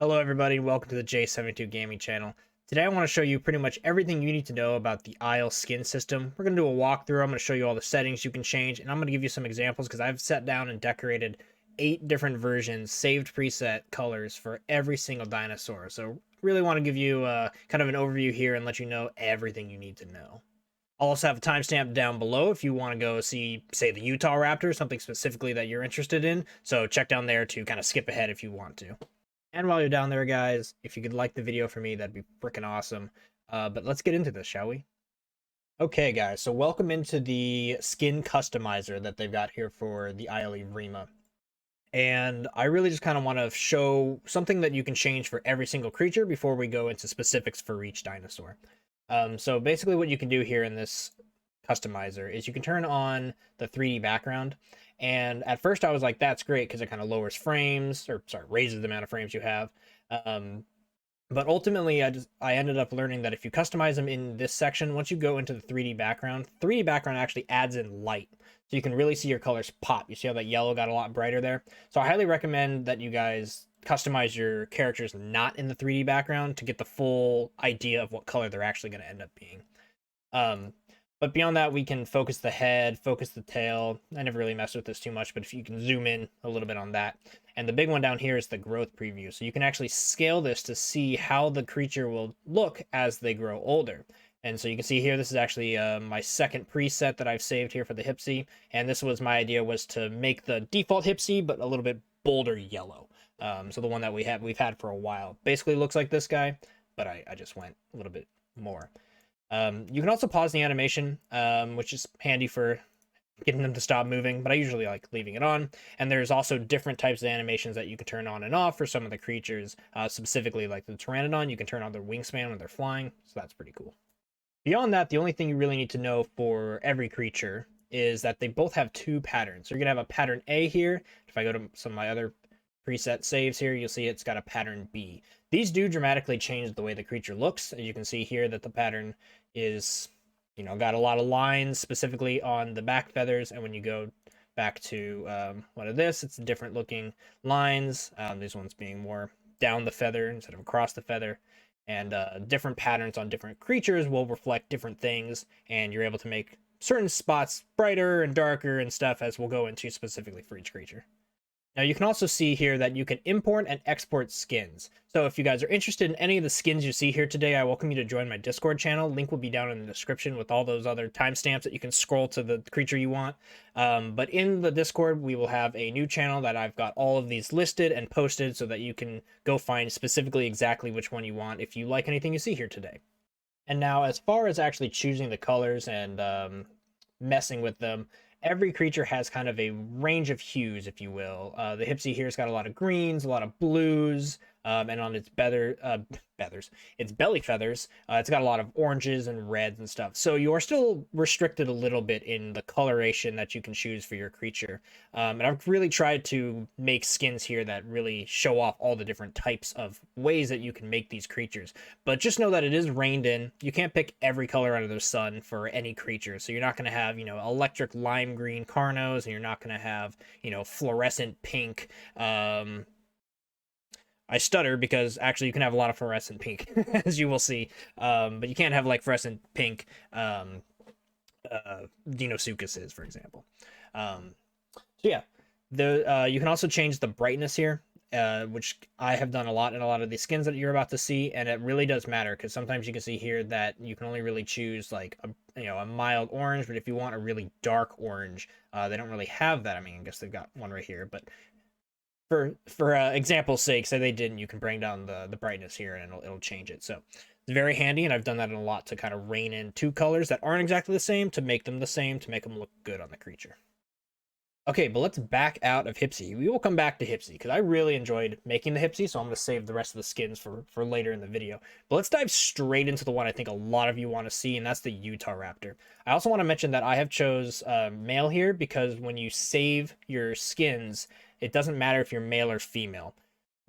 Hello everybody and welcome to the J72 Gaming channel. Today I want to show you pretty much everything you need to know about the Isle skin system. We're going to do a walkthrough. I'm going to show you all the settings you can change, and I'm going to give you some examples because I've sat down and decorated 8 different versions, saved preset colors for every single dinosaur. So really want to give you kind of an overview here and let you know everything you need to know. I'll also have a timestamp down below if you want to go see, say, the Utah Raptor, something specifically that you're interested in. So check down there to kind of skip ahead if you want to. And while you're down there, guys, if you could like the video for me, that'd be freaking awesome. But let's get into this, shall we? Okay, guys, so welcome into the skin customizer that they've got here for the Isle Evrima. And I really just kind of want to show something that you can change for every single creature before we go into specifics for each dinosaur. So basically what you can do here in this customizer is you can turn on the 3D background. And at first I was like, that's great because it kind of lowers frames, or sorry, raises the amount of frames you have. But ultimately I ended up learning that if you customize them in this section, once you go into the 3D background actually adds in light. So you can really see your colors pop. You see how that yellow got a lot brighter there? So I highly recommend that you guys customize your characters not in the 3D background to get the full idea of what color they're actually going to end up being. But beyond that, we can focus the head, focus the tail. I never really messed with this too much, but if you can zoom in a little bit on that. And the big one down here is the growth preview. So you can actually scale this to see how the creature will look as they grow older. And so you can see here, this is actually my second preset that I've saved here for the Hypsi. And this was my idea, was to make the default Hypsi, but a little bit bolder yellow. So the one that we've had for a while basically looks like this guy, but I just went a little bit more. You can also pause the animation, which is handy for getting them to stop moving, but I usually like leaving it on. And there's also different types of animations that you can turn on and off for some of the creatures, specifically like the Pteranodon. You can turn on their wingspan when they're flying, so that's pretty cool. Beyond that, the only thing you really need to know for every creature is that they both have 2 patterns. So you're going to have a pattern A here. If I go to some of my other preset saves here, you'll see it's got a pattern B. These do dramatically change the way the creature looks. As you can see here that the pattern is, got a lot of lines specifically on the back feathers, and when you go back to one of this, it's different looking lines. These ones being more down the feather instead of across the feather, and different patterns on different creatures will reflect different things, and you're able to make certain spots brighter and darker and stuff, as we'll go into specifically for each creature. Now you can also see here that you can import and export skins. So if you guys are interested in any of the skins you see here today, I welcome you to join my Discord channel. Link will be down in the description with all those other timestamps that you can scroll to the creature you want. But in the Discord, we will have a new channel that I've got all of these listed and posted so that you can go find specifically exactly which one you want if you like anything you see here today. And now as far as actually choosing the colors and messing with them, every creature has kind of a range of hues, if you will. The Hypsi here's got a lot of greens, a lot of blues, and on its its belly feathers, it's got a lot of oranges and reds and stuff. So you're still restricted a little bit in the coloration that you can choose for your creature. And I've really tried to make skins here that really show off all the different types of ways that you can make these creatures. But just know that it is reined in. You can't pick every color under the sun for any creature. So you're not going to have, electric lime green Carnos, and you're not going to have, fluorescent pink, I stutter because actually you can have a lot of fluorescent pink, as you will see, but you can't have like fluorescent pink Deinosuchus is, for example. So yeah, you can also change the brightness here, which I have done a lot in a lot of these skins that you're about to see, and it really does matter because sometimes you can see here that you can only really choose like a mild orange, but if you want a really dark orange, they don't really have that. I mean, I guess they've got one right here, but for example's sake, say they didn't, you can bring down the brightness here and it'll change it. So it's very handy, and I've done that in a lot to kind of rein in 2 colors that aren't exactly the same to make them the same, to make them look good on the creature. Okay, but let's back out of Hypsi. We will come back to Hypsi because I really enjoyed making the Hypsi, so I'm going to save the rest of the skins for later in the video. But let's dive straight into the one I think a lot of you want to see, and that's the Utah Raptor. I also want to mention that I have chose male here because when you save your skins, it doesn't matter if you're male or female.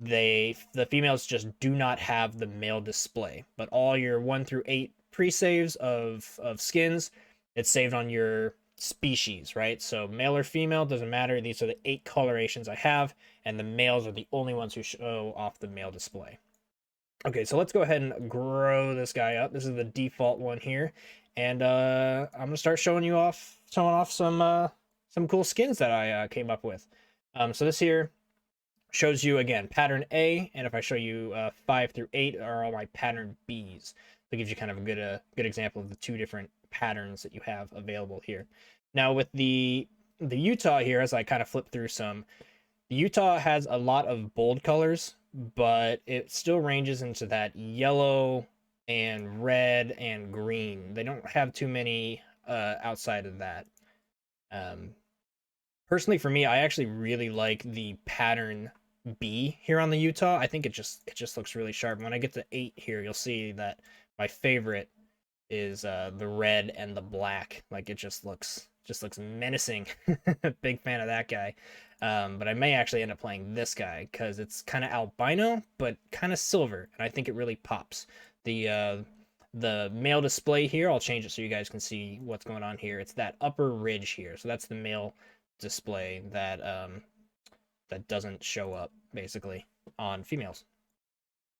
The females just do not have the male display, but all your 1 through 8 pre-saves of skins, it's saved on your species, right? So male or female, doesn't matter. These are the 8 colorations I have, and the males are the only ones who show off the male display. Okay, so let's go ahead and grow this guy up. This is the default one here, and I'm gonna start showing off some cool skins that I came up with. So this here shows you again pattern A, and if I show you 5 through 8 are all my pattern Bs. That gives you kind of a good example of the 2 different patterns that you have available here. Now with the Utah here, as I kind of flip through some, the Utah has a lot of bold colors, but it still ranges into that yellow and red and green. They don't have too many outside of that. Personally, for me, I actually really like the pattern B here on the Utah. I think it just looks really sharp. When I get to 8 here, you'll see that my favorite is the red and the black. Like it just looks menacing. Big fan of that guy. But I may actually end up playing this guy because it's kind of albino but kind of silver, and I think it really pops. The male display here, I'll change it so you guys can see what's going on here. It's that upper ridge here, so that's the male display that that doesn't show up basically on females.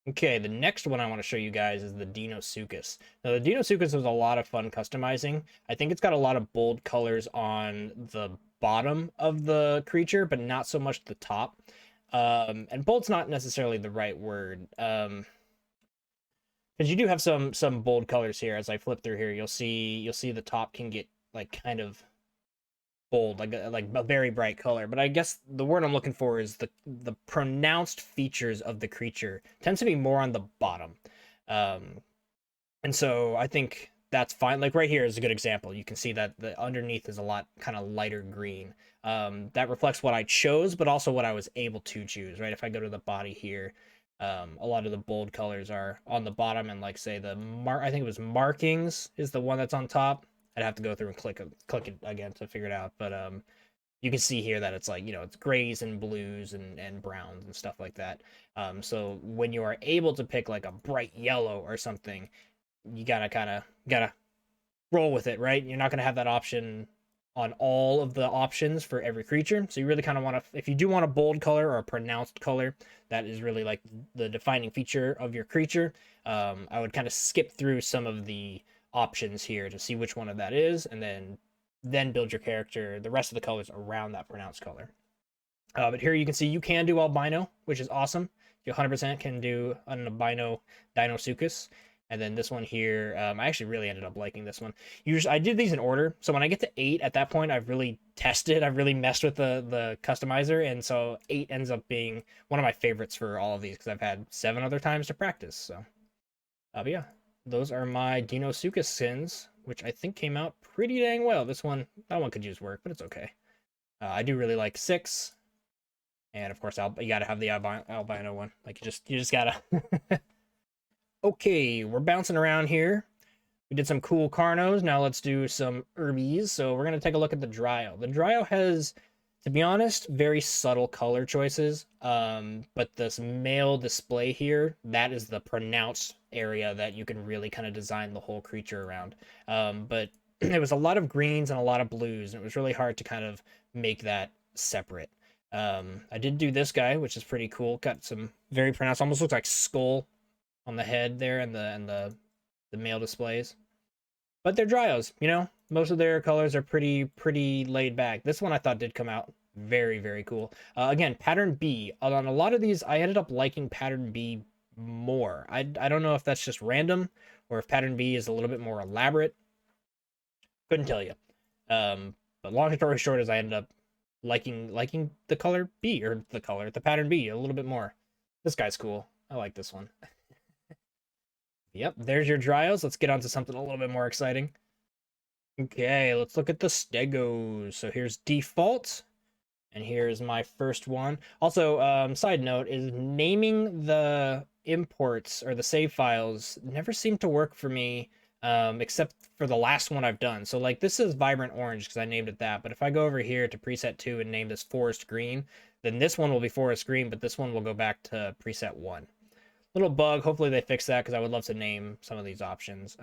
Okay, the next one I want to show you guys is the Deinosuchus. Now, the Deinosuchus was a lot of fun customizing. I think it's got a lot of bold colors on the bottom of the creature, but not so much the top. And bold's not necessarily the right word. Because you do have some bold colors here. As I flip through here, you'll see the top can get like kind of bold, like a very bright color. But I guess the word I'm looking for is the pronounced features of the creature tends to be more on the bottom. And so I think that's fine. Like right here is a good example. You can see that the underneath is a lot kind of lighter green. That reflects what I chose, but also what I was able to choose, right? If I go to the body here, a lot of the bold colors are on the bottom, and like say I think it was markings is the one that's on top. I'd have to go through and click it again to figure it out. But you can see here that it's like, it's grays and blues and browns and stuff like that. So when you are able to pick like a bright yellow or something, you gotta roll with it, right? You're not gonna have that option on all of the options for every creature. So you really kind of want to, if you do want a bold color or a pronounced color, that is really like the defining feature of your creature. I would kind of skip through some of the options here to see which one of that is, and then build your character, the rest of the colors around that pronounced color. But here you can see you can do albino, which is awesome. You 100% can do an albino Deinosuchus. And then this one here, I actually really ended up liking this one. I did these in order, so when I get to 8, at that point, I've really messed with the customizer, and so 8 ends up being one of my favorites for all of these, because I've had 7 other times to practice, so. But yeah, those are my Deinosuchus skins, which I think came out pretty dang well. That one could use work, but it's okay. I do really like 6, and of course, you gotta have the albino one. Like, you just gotta... Okay, we're bouncing around here. We did some cool Carnos. Now let's do some Herbies. So we're going to take a look at the Dryo. The Dryo has, to be honest, very subtle color choices. But this male display here, that is the pronounced area that you can really kind of design the whole creature around. But it was a lot of greens and a lot of blues, and it was really hard to kind of make that separate. I did do this guy, which is pretty cool. Got some very pronounced, almost looks like skull on the head there, and the male displays. But they're Dryos, most of their colors are pretty laid back. This one I thought did come out very, very cool. Again, pattern B. On a lot of these, I ended up liking pattern B more. I don't know if that's just random or if pattern B is a little bit more elaborate. Couldn't tell you. But long story short is I ended up liking the color B, or the pattern B a little bit more. This guy's cool. I like this one. Yep, there's your Dryos. Let's get on to something a little bit more exciting. Okay, let's look at the Stegos. So here's default, and here's my first one. Also, side note is naming the imports or the save files never seemed to work for me, except for the last one I've done. So like this is Vibrant Orange because I named it that, but if I go over here to preset 2 and name this Forest Green, then this one will be Forest Green, but this one will go back to preset 1. Little bug. Hopefully they fix that because I would love to name some of these options.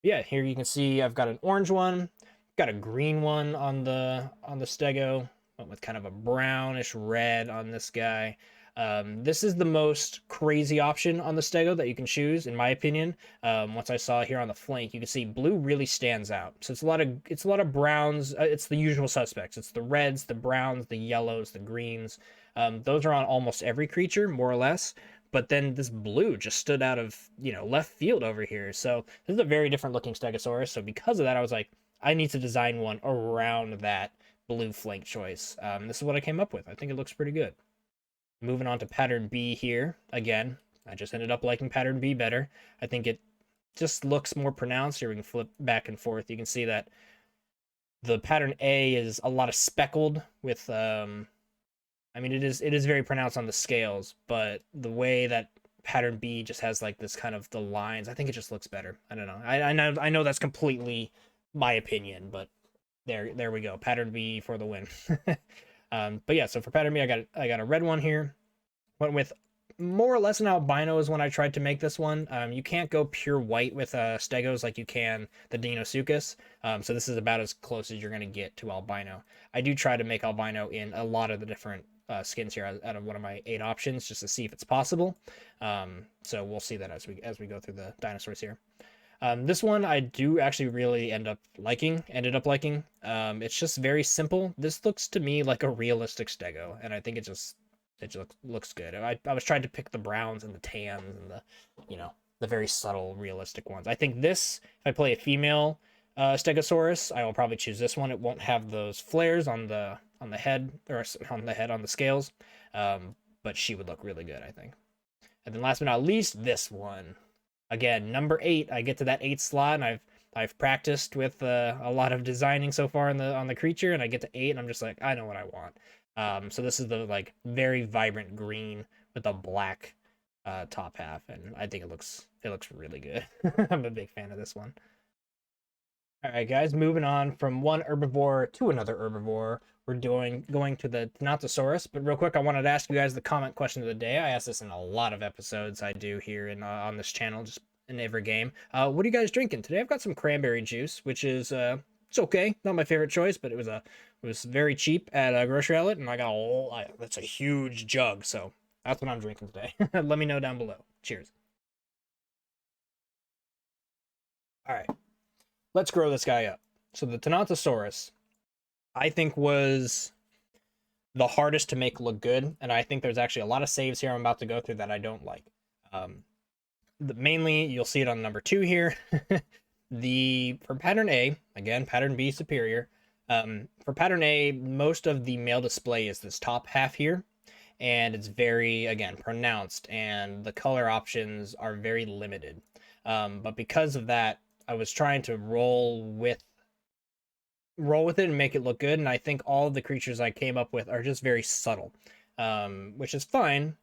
Yeah, here you can see I've got an orange one, Got a green one on the Stego, went with kind of a brownish red on this guy. This is the most crazy option on the Stego that you can choose, in my opinion. Once I saw here on the flank, you can see blue really stands out. So it's a lot of browns. It's the usual suspects. It's the reds, the browns, the yellows, the greens. Those are on almost every creature, more or less. But then this blue just stood out of left field over here. So this is a very different looking Stegosaurus. So because of that, I was like, I need to design one around that blue flank choice. This is what I came up with. I think it looks pretty good. Moving on to pattern B here. Again, I just ended up liking pattern B better. I think it just looks more pronounced. Here we can flip back and forth. You can see that the pattern A is a lot of speckled with, I mean, it is very pronounced on the scales, but the way that pattern B just has like this kind of the lines, I think it just looks better. I don't know. I know that's completely my opinion, but there we go. Pattern B for the win. But yeah, so for pattern B, I got a red one here. Went with more or less an albino is when I tried to make this one. You can't go pure white with Stegos like you can the Deinosuchus. So this is about as close as you're going to get to albino. I do try to make albino in a lot of the different skins here out of one of my 8 options just to see if it's possible. So we'll see that as we go through the dinosaurs here. This one I do actually really ended up liking. It's just very simple. This looks to me like a realistic Stego, and I think it just looks good. I was trying to pick the browns and the tans and the very subtle realistic ones. I think this, if I play a female Stegosaurus, I will probably choose this one. It won't have those flares on the head or on the scales, but she would look really good, I think. And then last but not least, this one. Again, number 8. I get to that 8th slot, and I've practiced with a lot of designing so far on the creature, and I get to 8, and I'm just like, I know what I want. So this is the like very vibrant green with a black top half, and I think it looks really good. I'm a big fan of this one. All right, guys, moving on from one herbivore to another herbivore. We're going to the Tenontosaurus, but real quick, I wanted to ask you guys the comment question of the day. I ask this in a lot of episodes I do here on this channel, just in every game. What are you guys drinking today? I've got some cranberry juice, which is it's okay, not my favorite choice, but it was very cheap at a grocery outlet, and I got that's a huge jug, so that's what I'm drinking today. Let me know down below. Cheers. All right, let's grow this guy up. So the Tenontosaurus, I think, was the hardest to make look good, and I think there's actually a lot of saves here I'm about to go through that I don't like. Mainly, you'll see it on number 2 here. For pattern A, again, pattern B superior. For pattern A, most of the male display is this top half here, and it's very, again, pronounced, and the color options are very limited. But because of that, I was trying to roll with it and make it look good, and I think all of the creatures I came up with are just very subtle, which is fine,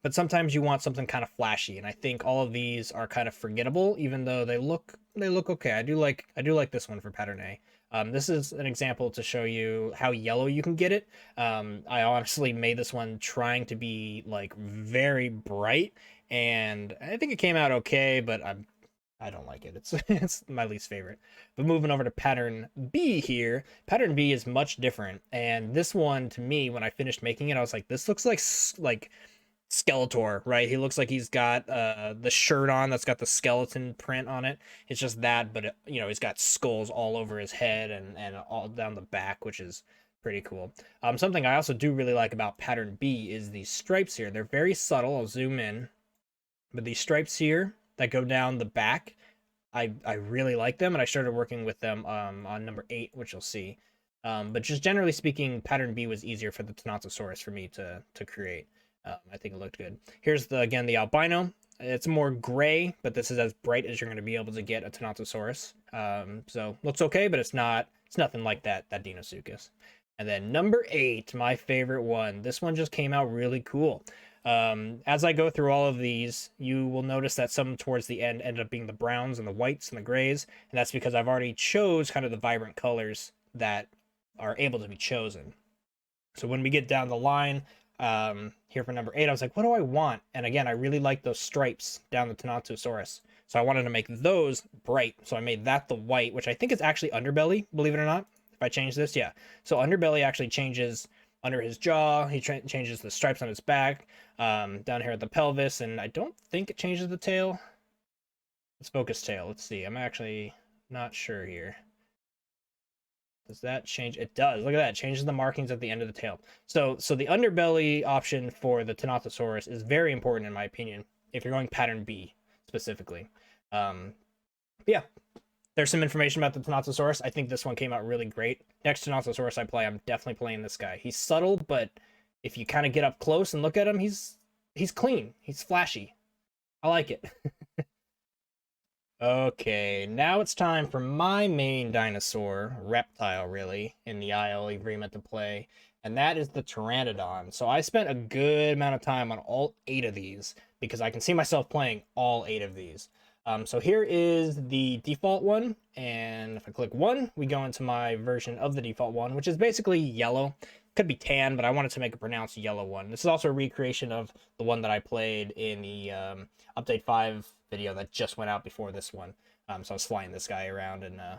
but sometimes you want something kind of flashy, and I think all of these are kind of forgettable, even though they look okay. I do like this one for pattern A. This is an example to show you how yellow you can get it. I honestly made this one trying to be like very bright, and I think it came out okay, but I don't like it. It's my least favorite. But moving over to pattern B here, pattern B is much different. And this one, to me, when I finished making it, I was like, this looks like Skeletor, right? He looks like he's got the shirt on that's got the skeleton print on it. It's just that, but he's got skulls all over his head and all down the back, which is pretty cool. Something I also do really like about pattern B is these stripes here. They're very subtle. I'll zoom in. But these stripes here that go down the back, I really like them, and I started working with them on number 8, which you'll see. But just generally speaking, pattern B was easier for the Tenontosaurus for me to create. I think it looked good. Here's again the albino. It's more gray, but this is as bright as you're going to be able to get a Tenontosaurus. So looks okay, but it's nothing like that Deinosuchus. And then number 8, my favorite one. This one just came out really cool. As I go through all of these, you will notice that some towards the end end up being the browns and the whites and the grays, and that's because I've already chose kind of the vibrant colors that are able to be chosen. So when we get down the line, here for number 8, I was like, what do I want? And again, I really like those stripes down the Tenontosaurus. So I wanted to make those bright. So I made that the white, which I think is actually underbelly, believe it or not. If I change this, yeah. So underbelly actually changes under his jaw. He changes the stripes on his back, down here at the pelvis, and I don't think it changes the tail. Let's focus tail. Let's see. I'm actually not sure here. Does that change? It does. Look at that. It changes the markings at the end of the tail. So the underbelly option for the Tenontosaurus is very important in my opinion, if you're going pattern B specifically. Yeah, there's some information about the Tenontosaurus. I think this one came out really great. Next Tenontosaurus I play, I'm definitely playing this guy. He's subtle, but if you kind of get up close and look at him, he's clean. He's flashy. I like it. Okay, now it's time for my main dinosaur, reptile really, in the Isle Evrima to play, and that is the Pteranodon. So I spent a good amount of time on all 8 of these, because I can see myself playing all 8 of these. So here is the default one, and if I click 1, we go into my version of the default one, which is basically yellow. Could be tan, but I wanted to make a pronounced yellow one. This is also a recreation of the one that I played in the Update 5 video that just went out before this one. So I was flying this guy around, and I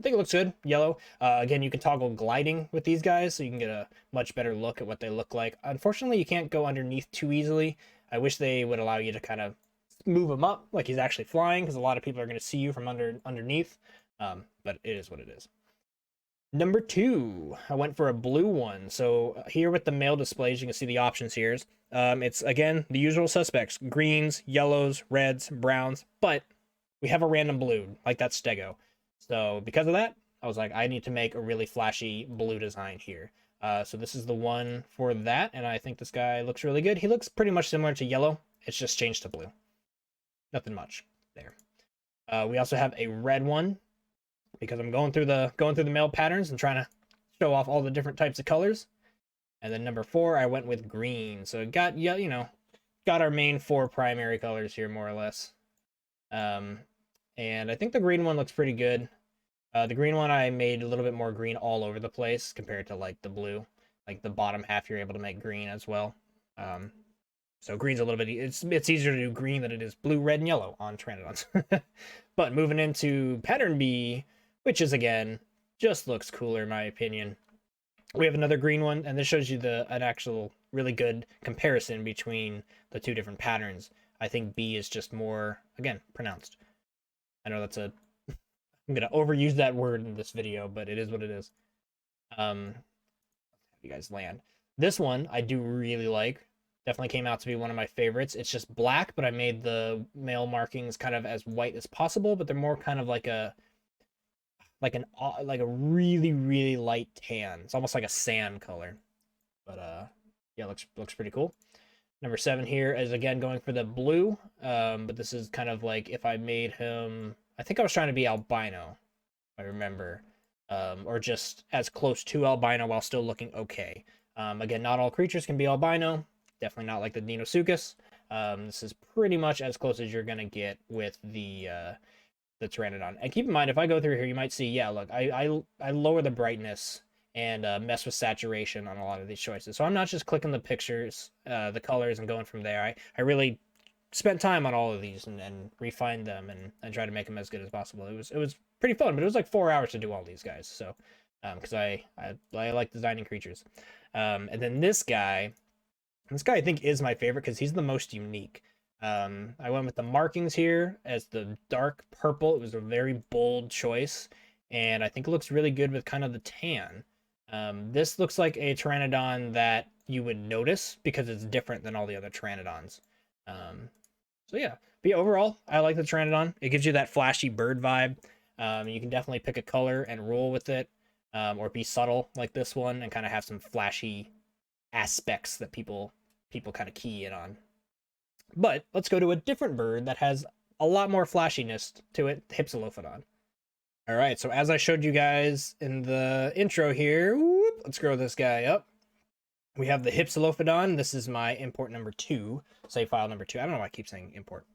think it looks good, yellow. Again, you can toggle gliding with these guys, so you can get a much better look at what they look like. Unfortunately, you can't go underneath too easily. I wish they would allow you to kind of move him up like he's actually flying, because a lot of people are going to see you from underneath. But it is what it is. Number 2, I went for a blue one. So here with the male displays, you can see the options here. It's, again, the usual suspects. Greens, yellows, reds, browns. But we have a random blue, like that Stego. So because of that, I was like, I need to make a really flashy blue design here. So this is the one for that. And I think this guy looks really good. He looks pretty much similar to yellow. It's just changed to blue. Nothing much there. We also have a red one, because I'm going through the male patterns and trying to show off all the different types of colors. And then number 4, I went with green. So it got, yeah, you know, got our main 4 primary colors here, more or less. And I think the green one looks pretty good. The green one, I made a little bit more green all over the place compared to like the blue. Like the bottom half, you're able to make green as well. So green's a little bit, it's easier to do green than it is blue, red, and yellow on Pteranodons. But moving into pattern B, which is, again, just looks cooler in my opinion. We have another green one, and this shows you an actual really good comparison between the 2 different patterns. I think B is just more, again, pronounced. I know that's I'm going to overuse that word in this video, but it is what it is. You guys land. This one I do really like. Definitely came out to be one of my favorites. It's just black, but I made the male markings kind of as white as possible, but they're more kind of like a really, really light tan. It's almost like a sand color. But yeah, looks pretty cool. Number 7 here is, again, going for the blue. But this is kind of like if I made him, I think I was trying to be albino, if I remember. Or just as close to albino while still looking okay. Again, not all creatures can be albino. Definitely not like the Deinosuchus. This is pretty much as close as you're gonna get with the Pteranodon. And keep in mind, if I go through here, you might see, yeah, look, I lower the brightness and mess with saturation on a lot of these choices. So I'm not just clicking the pictures, the colors, and going from there. I really spent time on all of these and refined them and try to make them as good as possible. It was pretty fun, but it was like 4 hours to do all these guys. So because I like designing creatures. And then this guy I think is my favorite because he's the most unique. I went with the markings here as the dark purple. It was a very bold choice, and I think it looks really good with kind of the tan. This looks like a Pteranodon that you would notice because it's different than all the other Pteranodons. So yeah, but yeah, overall, I like the Pteranodon. It gives you that flashy bird vibe. You can definitely pick a color and roll with it, or be subtle like this one and kind of have some flashy aspects that people kind of key in on. But let's go to a different bird that has a lot more flashiness to it, the Hypsilophodon. All right, so as I showed you guys in the intro here, let's grow this guy up. We have the Hypsilophodon. This is my import number 2, save file number 2. I don't know why I keep saying import.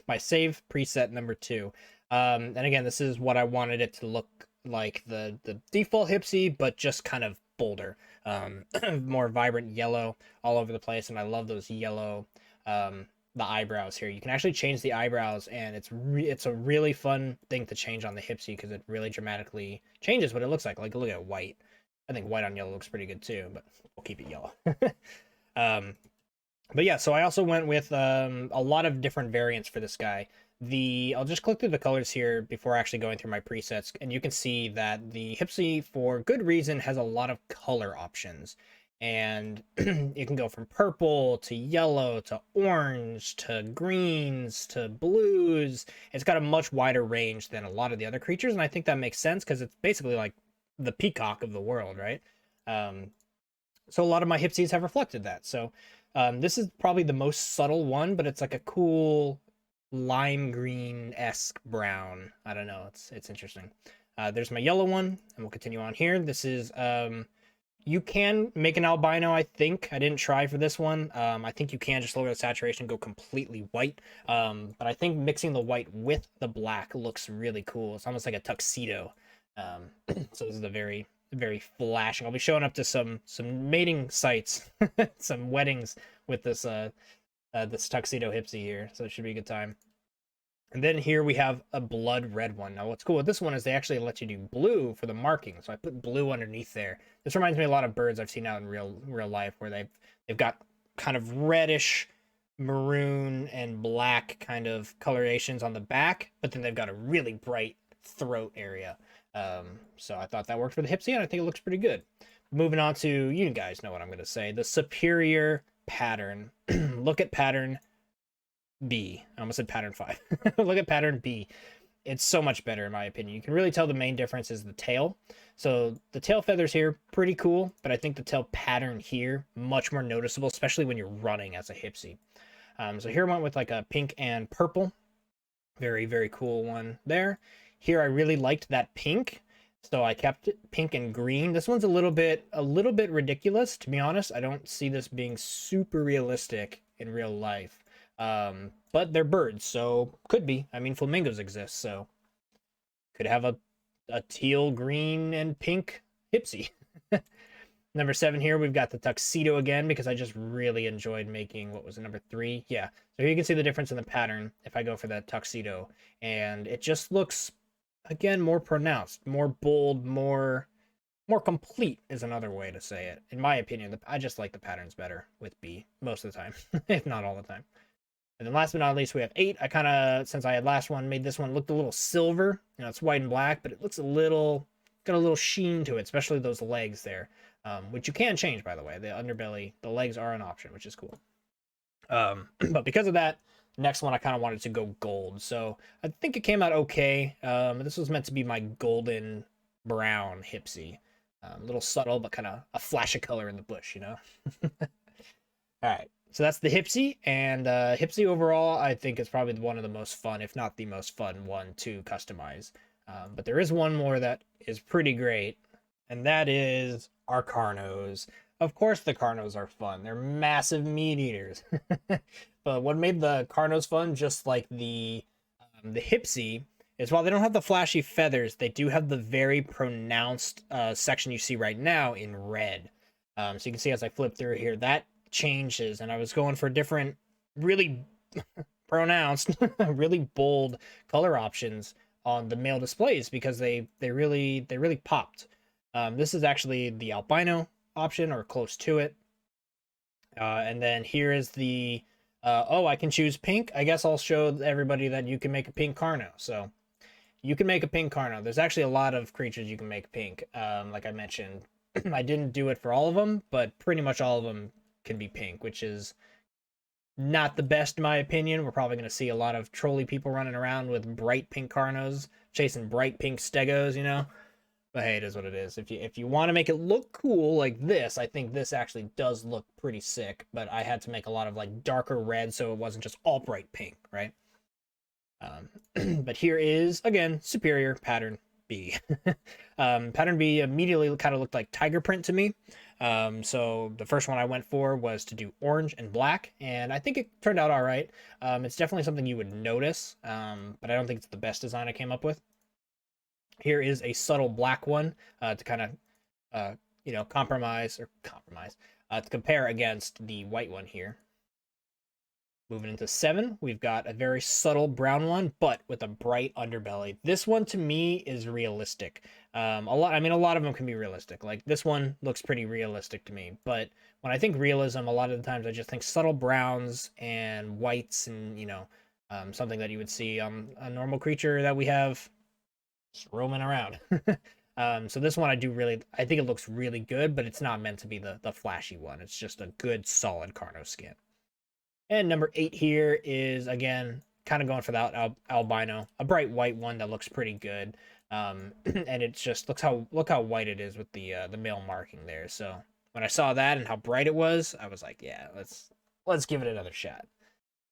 My save preset number 2. And again, this is what I wanted it to look like, the default Hypsi, but just kind of bolder, more vibrant yellow all over the place. And I love those yellow eyebrows here. You can actually change the eyebrows, and it's a really fun thing to change on the Hypsi because it really dramatically changes what it looks like. Like, look at white. I think white on yellow looks pretty good too, but we'll keep it yellow. But yeah, so I also went with a lot of different variants for this guy. I'll just click through the colors here before actually going through my presets, and you can see that the Hypsi, for good reason, has a lot of color options. And it can go from purple to yellow to orange to greens to blues. It's got a much wider range than a lot of the other creatures, and I think that makes sense because it's basically like the peacock of the world, right? So a lot of my Hypsies have reflected that. So this is probably the most subtle one, but it's like a cool lime green-esque brown. I don't know. It's interesting. There's my yellow one, and we'll continue on here. This is you can make an albino, I think. I didn't try for this one. I think you can just lower the saturation and go completely white. But I think mixing the white with the black looks really cool. It's almost like a tuxedo. So this is a very, very flashing. I'll be showing up to some mating sites, some weddings with this this tuxedo Hypsi here. So it should be a good time. And then here we have a blood red one. Now what's cool with this one is they actually let you do blue for the marking. So I put blue underneath there. This reminds me a lot of birds I've seen out in real life where they've got kind of reddish, maroon, and black kind of colorations on the back, but then they've got a really bright throat area. So I thought that worked for the Hypsi, and I think it looks pretty good. Moving on to, you guys know what I'm going to say, the superior pattern. Look at pattern B. I almost said pattern 5. Look at pattern B. It's so much better in my opinion. You can really tell the main difference is the tail. So the tail feathers here, pretty cool, but I think the tail pattern here, much more noticeable, especially when you're running as a Hypsi. So here I went with like a pink and purple. Very, very cool one there. Here I really liked that pink, so I kept it pink and green. This one's a little bit ridiculous, to be honest. I don't see this being super realistic in real life. But they're birds, so could be. I mean, flamingos exist, so could have a teal, green, and pink Hypsi. Number 7 here, we've got the tuxedo again, because I just really enjoyed making, what was it, number 3? Yeah, so here you can see the difference in the pattern if I go for that tuxedo, and it just looks, again, more pronounced, more bold, more complete is another way to say it. In my opinion, I just like the patterns better with B most of the time, if not all the time. And then last but not least, we have 8. I kind of, since I had last one, made this one look a little silver. You know, it's white and black, but it looks got a little sheen to it, especially those legs there, which you can change, by the way. The underbelly, the legs are an option, which is cool. But because of that, next one I kind of wanted to go gold. So I think it came out okay. This was meant to be my golden brown Hypsi. A little subtle, but kind of a flash of color in the bush, you know? All right. So that's the Hypsi, and Hypsi overall, I think is probably one of the most fun, if not the most fun one to customize. But there is one more that is pretty great, and that is our Carnos. Of course the Carnos are fun. They're massive meat eaters. But what made the Carnos fun, just like the Hypsi, is while they don't have the flashy feathers, they do have the very pronounced section you see right now in red. So you can see as I flip through here, that changes, and I was going for different really pronounced really bold color options on the male displays because they really popped. This is actually the albino option or close to it, and then here is the I can choose pink. I guess I'll show everybody that you can make a pink Carno. So you can make a pink Carno. There's actually a lot of creatures you can make pink, like I mentioned. I didn't do it for all of them, but pretty much all of them can be pink, which is not the best in my opinion. We're probably going to see a lot of trolly people running around with bright pink Carnos, chasing bright pink Stegos, you know? But hey, it is what it is. If you want to make it look cool like this, I think this actually does look pretty sick, but I had to make a lot of like darker red so it wasn't just all bright pink, right? But here is, again, superior pattern B. Pattern B immediately kind of looked like tiger print to me. So the first one I went for was to do orange and black, and I think it turned out all right. It's definitely something you would notice, but I don't think it's the best design I came up with. Here is a subtle black one to kind of, to compare against the white one here, Moving into 7, we've got a very subtle brown one, but with a bright underbelly. This one to me is realistic. A lot of them can be realistic. Like this one looks pretty realistic to me. But when I think realism, a lot of the times I just think subtle browns and whites, and something that you would see on a normal creature that we have just roaming around. So this one I think it looks really good, but it's not meant to be the flashy one. It's just a good solid Carno skin. And number 8 here is, again, kind of going for that albino, a bright white one that looks pretty good. And it's just look how white it is with the male marking there. So when I saw that and how bright it was, I was like, yeah, let's give it another shot.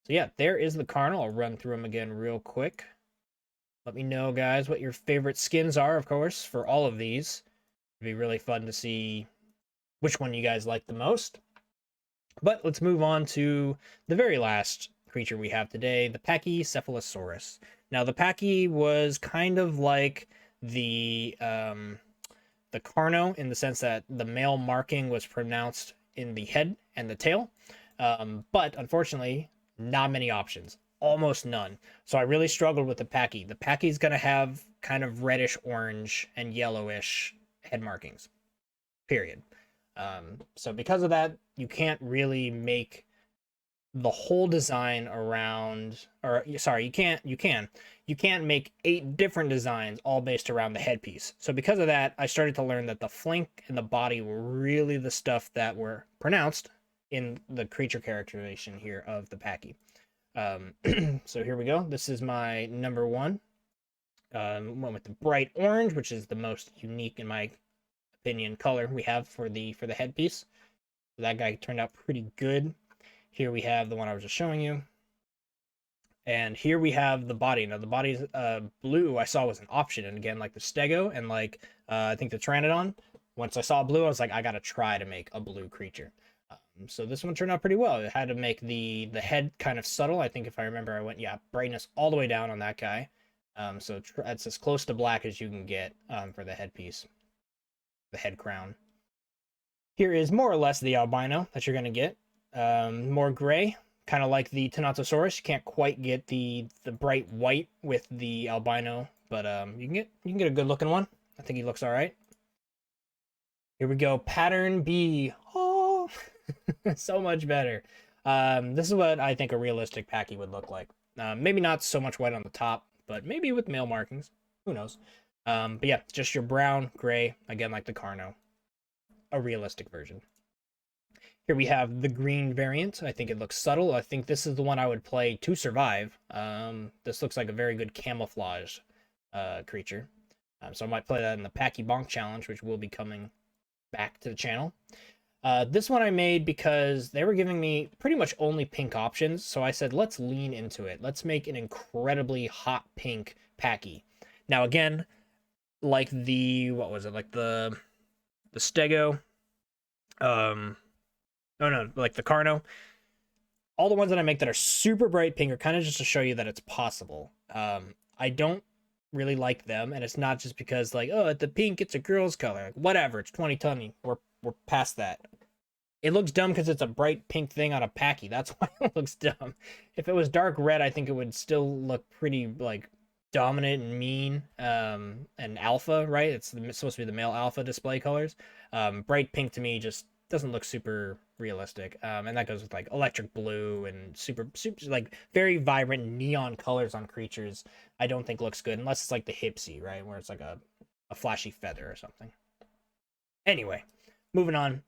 So yeah, there is the Carno. I'll run through them again real quick. Let me know, guys, what your favorite skins are, of course, for all of these. It'd be really fun to see which one you guys like the most. But let's move on to the very last creature we have today, the Pachycephalosaurus. Now, the Pachy was kind of like the Carno in the sense that the male marking was pronounced in the head and the tail. But unfortunately, not many options. Almost none. So I really struggled with the Pachy. The Pachy is going to have kind of reddish orange and yellowish head markings. Period. So because of that, you can't really make the whole design around, or sorry, you can't make 8 different designs all based around the headpiece. So because of that, I started to learn that the flank and the body were really the stuff that were pronounced in the creature characterization here of the Pachy. So here we go. This is my number 1. Went with the bright orange, which is the most unique in my opinion color we have for the headpiece. So that guy turned out pretty good. Here we have the one I was just showing you, and here we have the body. Now the body's blue. I saw was an option, and again, like the Stego and like I think the Pteranodon. Once I saw blue, I was like, I gotta try to make a blue creature. So this one turned out pretty well. It had to make the head kind of subtle. I think if I remember, I went brightness all the way down on that guy. So it's as close to black as you can get for the headpiece. The head crown. Here is more or less the albino that you're going to get. More gray, kind of like the Tenontosaurus. You can't quite get the bright white with the albino, but you can get a good looking one. I think he looks all right. Here we go, pattern B. Oh, so much better. This is what I think a realistic Pachy would look like. Maybe not so much white on the top, but maybe with male markings. Who knows? But yeah, just your brown, gray, again, like the Carno. A realistic version. Here we have the green variant. I think it looks subtle. I think this is the one I would play to survive. This looks like a very good camouflage creature. So I might play that in the Pachy Bonk Challenge, which will be coming back to the channel. This one I made because they were giving me pretty much only pink options. So I said, let's lean into it. Let's make an incredibly hot pink Pachy. Now, again, like the, what was it? Like the Stego, like the Carno. All the ones that I make that are super bright pink are kind of just to show you that it's possible. I don't really like them, and it's not just because like, oh, the pink, it's a girl's color. Like, whatever, it's 2020. We're past that. It looks dumb because it's a bright pink thing on a Pachy. That's why it looks dumb. If it was dark red, I think it would still look pretty like dominant and mean, and alpha, right? It's supposed to be the male alpha display colors. Bright pink to me just doesn't look super realistic, and that goes with like electric blue and super like very vibrant neon colors on creatures. I don't think looks good unless it's like the Hypsi, right, where it's like a flashy feather or something. Anyway, moving on.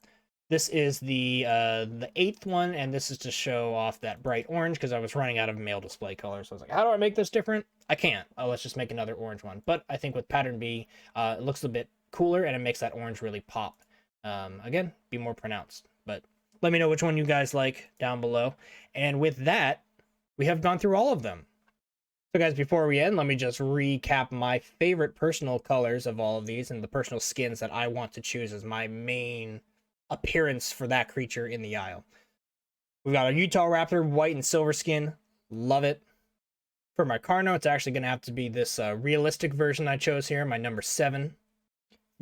This is the 8th one, and this is to show off that bright orange because I was running out of male display colors. So I was like, how do I make this different? I can't. Let's just make another orange one. But I think with pattern B, it looks a bit cooler, and it makes that orange really pop. Again, be more pronounced. But let me know which one you guys like down below. And with that, we have gone through all of them. So guys, before we end, let me just recap my favorite personal colors of all of these and the personal skins that I want to choose as my main appearance for that creature in the aisle. We've got a Utah Raptor, white and silver skin. Love it. For my Carno, it's actually going to have to be this realistic version I chose here, my number 7.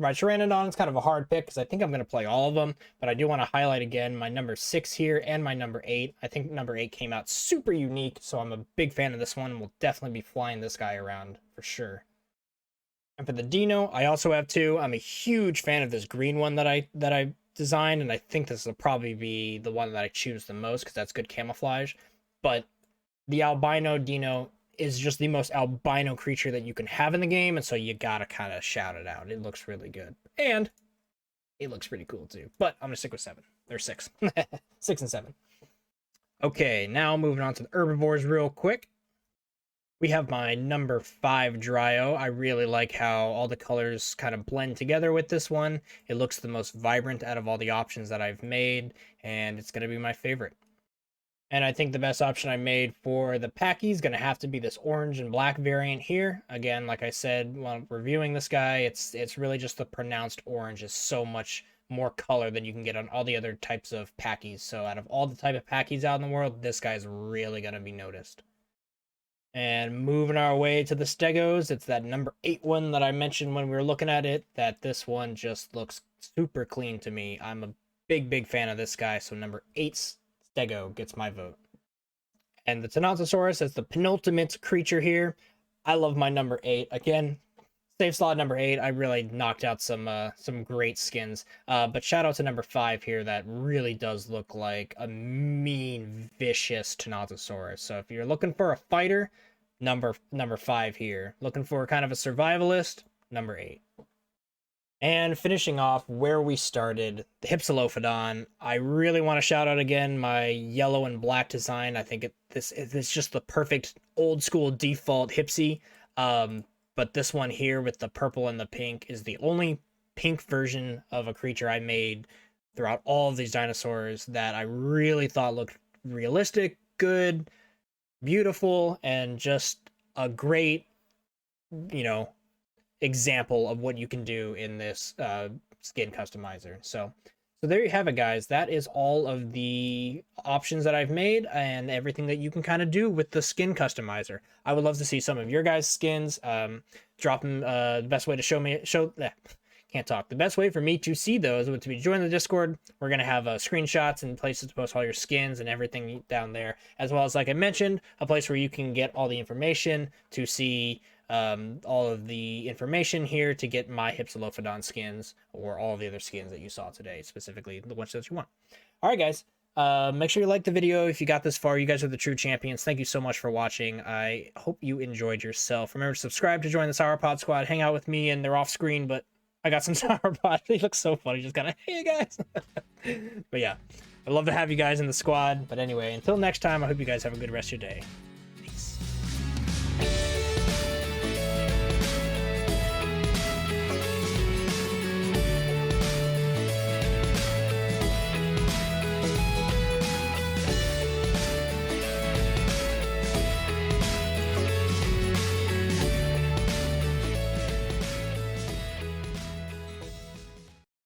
My Pteranodon is kind of a hard pick because I think I'm going to play all of them, but I do want to highlight again my number 6 here and my number 8. I think number 8 came out super unique, so I'm a big fan of this one. We'll definitely be flying this guy around for sure. And for the Dino, I also have 2. I'm a huge fan of this green one that I designed, and I think this will probably be the one that I choose the most because that's good camouflage. But the albino Dino is just the most albino creature that you can have in the game, and so you gotta kind of shout it out. It looks really good, and it looks pretty cool too. But I'm gonna stick with 7 or 6. 6 and 7. Okay, now moving on to the herbivores real quick. We have my number 5 Dryo. I really like how all the colors kind of blend together with this one. It looks the most vibrant out of all the options that I've made, and it's gonna be my favorite. And I think the best option I made for the Pachy is going to have to be this orange and black variant here. Again, like I said, while reviewing this guy, it's really just the pronounced orange is so much more color than you can get on all the other types of Pachys. So out of all the type of Pachys out in the world, this guy's really going to be noticed. And moving our way to the Stegos, it's that number 8 one that I mentioned when we were looking at it, that this one just looks super clean to me. I'm a big fan of this guy, so number 8's Stego gets my vote. And the Tenontosaurus as the penultimate creature here. I love my number 8. Again, safe slot number 8. I really knocked out some great skins. But shout out to number 5 here. That really does look like a mean, vicious Tenontosaurus. So if you're looking for a fighter, number 5 here. Looking for kind of a survivalist, number 8. And finishing off where we started, the Hypsilophodon. I really want to shout out again my yellow and black design. I think it's just the perfect old school default Hypsy. But this one here with the purple and the pink is the only pink version of a creature I made throughout all of these dinosaurs that I really thought looked realistic, good, beautiful, and just a great, example of what you can do in this skin customizer. So there you have it, guys. That is all of the options that I've made and everything that you can kind of do with the skin customizer. I would love to see some of your guys' skins. Drop them. The best way to can't talk. The best way for me to see those would be join the Discord. We're gonna have screenshots and places to post all your skins and everything down there, as well as, like I mentioned, a place where you can get all the information to see all of the information here to get my Hypsilophodon skins or all the other skins that you saw today, specifically the ones that you want. All right, guys. Make sure you like the video if you got this far. You guys are the true champions. Thank you so much for watching. I hope you enjoyed yourself. Remember to subscribe to join the Sauropod squad. Hang out with me, and they're off screen, but I got some Sauropods. They look so funny. Just kind of, hey, guys. But yeah, I'd love to have you guys in the squad. But anyway, until next time, I hope you guys have a good rest of your day.